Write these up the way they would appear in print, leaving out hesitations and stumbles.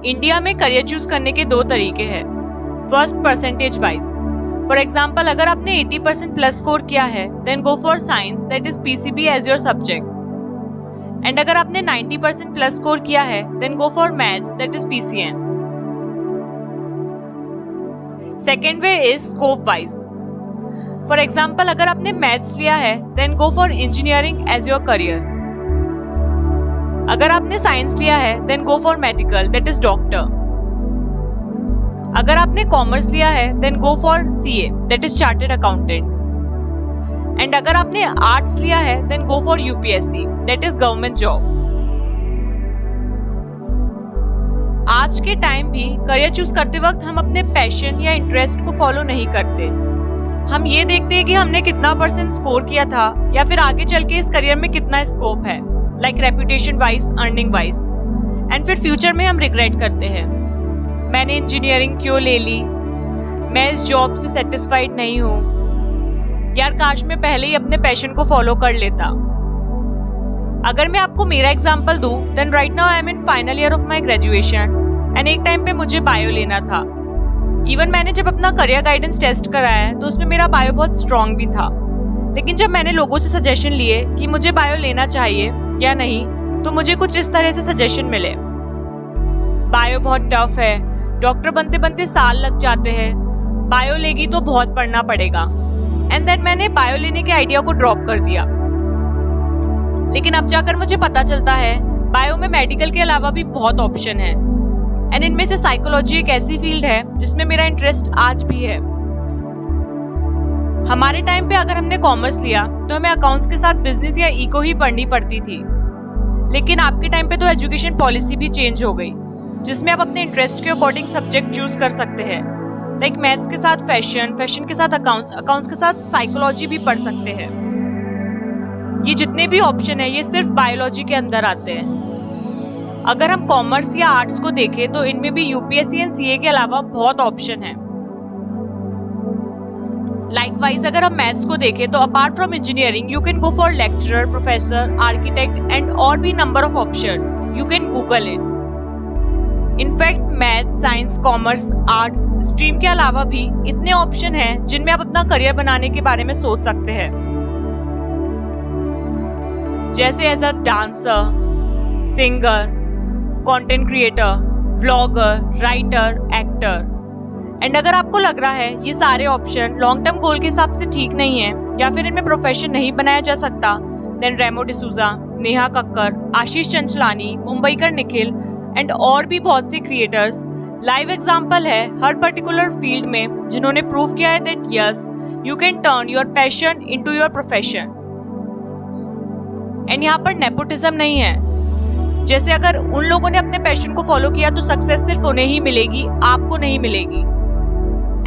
India में career choose करने के दो तरीके हैं। First, percentage wise. For example, अगर आपने 80% प्लस स्कोर किया है then go for science, that is PCB as your subject. And अगर आपने 90% प्लस स्कोर किया है then go for maths, that is PCM. Second way is scope wise. For example, अगर आपने मैथ्स लिया है then go for engineering as your career. अगर आपने साइंस लिया है then go for medical, that is doctor. अगर आपने कॉमर्स लिया है then go for CA, that is chartered accountant. And अगर आपने आर्ट्स लिया है then go for UPSC, that is government job. आज के टाइम भी करियर चूज करते वक्त हम अपने पैशन या इंटरेस्ट को फॉलो नहीं करते। हम ये देखते हैं कि हमने कितना परसेंट स्कोर किया था या फिर आगे चल के इस करियर में कितना स्कोप है, like reputation wise, earning wise. And फिर फ्यूचर में हम रिग्रेट करते हैं, मैंने इंजीनियरिंग क्यों ले ली, मैं इस जॉब से सेटिस्फाइड नहीं हूँ, यार काश मैं पहले ही अपने पैशन को फॉलो कर लेता। अगर मैं आपको मेरा एग्जांपल दूं, then right now I am in final year of my graduation and एक टाइम पे मुझे बायो लेना था। इवन मैंने जब अपना करियर गाइडेंस टेस्ट कराया है तो उसमें मेरा बायो बहुत स्ट्रांग भी था। लेकिन जब मैंने लोगों से सजेशन लिए कि मुझे बायो लेना चाहिए या नहीं, तो मुझे कुछ इस तरह से सजेशन मिले, बायो बहुत टफ है, डॉक्टर बनते बनते साल लग जाते हैं, बायो लेगी तो बहुत पढ़ना पड़ेगा। एंड देन मैंने बायो लेने के आइडिया को ड्रॉप कर दिया। लेकिन अब जाकर मुझे पता चलता है बायो में मेडिकल के अलावा भी बहुत ऑप्शन है। एंड इनमें से साइकोलॉजी एक ऐसी फील्ड है जिसमें मेरा इंटरेस्ट आज भी है। हमारे टाइम पे अगर हमने कॉमर्स लिया तो हमें अकाउंट्स के साथ बिजनेस या इको ही पढ़नी पड़ती थी। लेकिन आपके टाइम पे तो एजुकेशन पॉलिसी भी चेंज हो गई, जिसमें आप अपने इंटरेस्ट के अकॉर्डिंग सब्जेक्ट चूज कर सकते हैं। लाइक मैथ्स के साथ फैशन, फैशन के साथ अकाउंट्स, अकाउंट्स के साथ साइकोलॉजी भी पढ़ सकते हैं। ये जितने भी ऑप्शन है ये सिर्फ बायोलॉजी के अंदर आते हैं। अगर हम कॉमर्स या आर्ट्स को देखें तो इनमें भी यूपीएससी एंड सीए के अलावा बहुत ऑप्शन है। लाइकवाइज अगर हम मैथ्स को देखें तो apart from engineering you can go for lecturer, professor, architect and और भी number of option, you can Google it. In fact maths, science, commerce, arts stream के अलावा भी इतने ऑप्शन हैं जिनमें आप अपना करियर बनाने के बारे में सोच सकते हैं, जैसे as a dancer, singer, content creator, vlogger, writer, actor. And अगर आपको लग रहा है ये सारे ऑप्शन लॉन्ग टर्म गोल के हिसाब से ठीक नहीं है या फिर इनमें प्रोफेशन नहीं बनाया जा सकता, देन रेमो डिसूजा, नेहा कक्कर, आशीष चंचलानी, मुंबईकर निखिल एंड और भी बहुत से क्रिएटर्स लाइव एग्जाम्पल है हर पर्टिकुलर फील्ड में जिन्होंने प्रूव किया है that yes you can turn your passion into your profession. And यहाँ पर नेपोटिज्म नहीं है। जैसे अगर उन लोगों ने अपने पैशन को फॉलो किया तो सक्सेस सिर्फ उन्हें ही मिलेगी, आपको नहीं मिलेगी।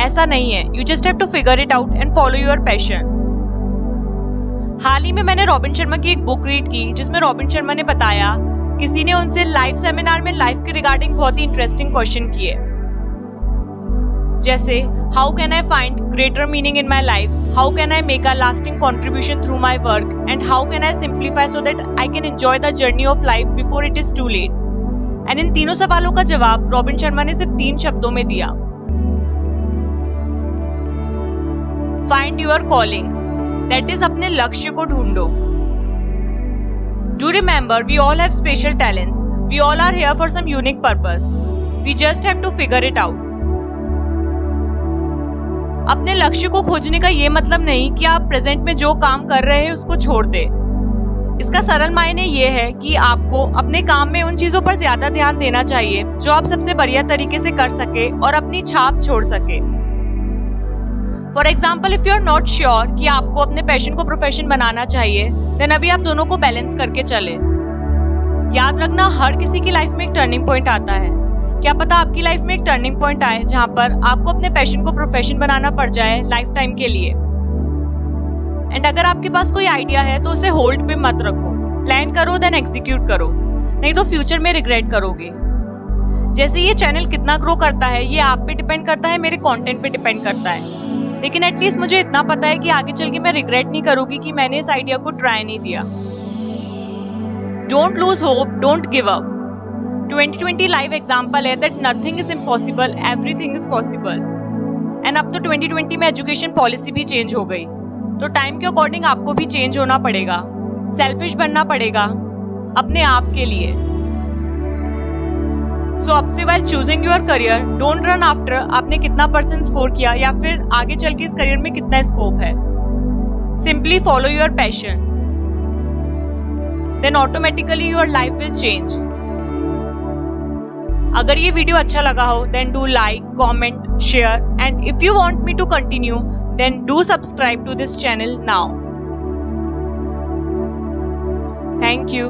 ऐसा नहीं है, you just have to figure it out and follow your passion. हाल ही में मैंने रॉबिन शर्मा की एक बुक रीड की जिसमें रॉबिन शर्मा ने बताया किसी ने उनसे लाइव सेमिनार में लाइफ के रिगार्डिंग बहुत ही इंटरेस्टिंग क्वेश्चन किए, जैसे how can I find greater meaning in my life, how can I make a lasting contribution through my work and how can I simplify so that I can enjoy the journey of life before it is too late. And इन तीनों सवालों का जवाब robin Sharma ने सिर्फ 3 शब्दों में दिया, find your calling, that is अपने लक्ष्य को ढूंढो। Do remember, we all have special talents. We all are here for some unique purpose. We just have to figure it out. अपने लक्ष्य को खोजने का ये मतलब नहीं कि आप प्रेजेंट में जो काम कर रहे हैं उसको छोड़ दें। इसका सरल मायने ये है कि आपको अपने काम में उन चीजों पर ज्यादा ध्यान देना चाहिए जो आप सबसे बढ़िया तरीके से कर सके और अपनी छाप छोड़ सके। For example, if you are not sure कि आपको अपने पैशन को प्रोफेशन बनाना चाहिए, देन अभी आप दोनों को बैलेंस करके चले। याद रखना, हर किसी की लाइफ में एक टर्निंग पॉइंट आता है। क्या पता आपकी लाइफ में एक टर्निंग पॉइंट आए जहां पर आपको अपने पैशन को प्रोफेशन बनाना पड़ जाए लाइफ टाइम के लिए। एंड अगर आपके पास कोई आइडिया है तो उसे होल्ड पे मत रखो, प्लान करो देन एग्जीक्यूट करो, नहीं तो फ्यूचर में रिग्रेट करोगे। जैसे ये चैनल कितना ग्रो करता है ये आप पे डिपेंड करता है, मेरे कंटेंट पे डिपेंड करता है। लेकिन एटलीस्ट मुझे इतना पता है कि आगे चल के मैं रिग्रेट नहीं करूंगी कि मैंने इस आइडिया को ट्राई नहीं दिया। Don't lose hope, don't give up. 2020 live example है that nothing is impossible, everything is possible. And अब तो 2020 में एजुकेशन पॉलिसी भी चेंज हो गई, तो टाइम के अकॉर्डिंग आपको भी चेंज होना पड़ेगा, सेल्फिश बनना पड़ेगा अपने आप के लिए। सो अब से while choosing your career, don't run after आपने कितना परसेंट स्कोर किया या फिर आगे चल के इस करियर में कितना स्कोप है। Simply follow your passion, then automatically your life will change. अगर ये वीडियो अच्छा लगा हो then do like, comment, share and if you want me to continue then do subscribe to this channel now. Thank you.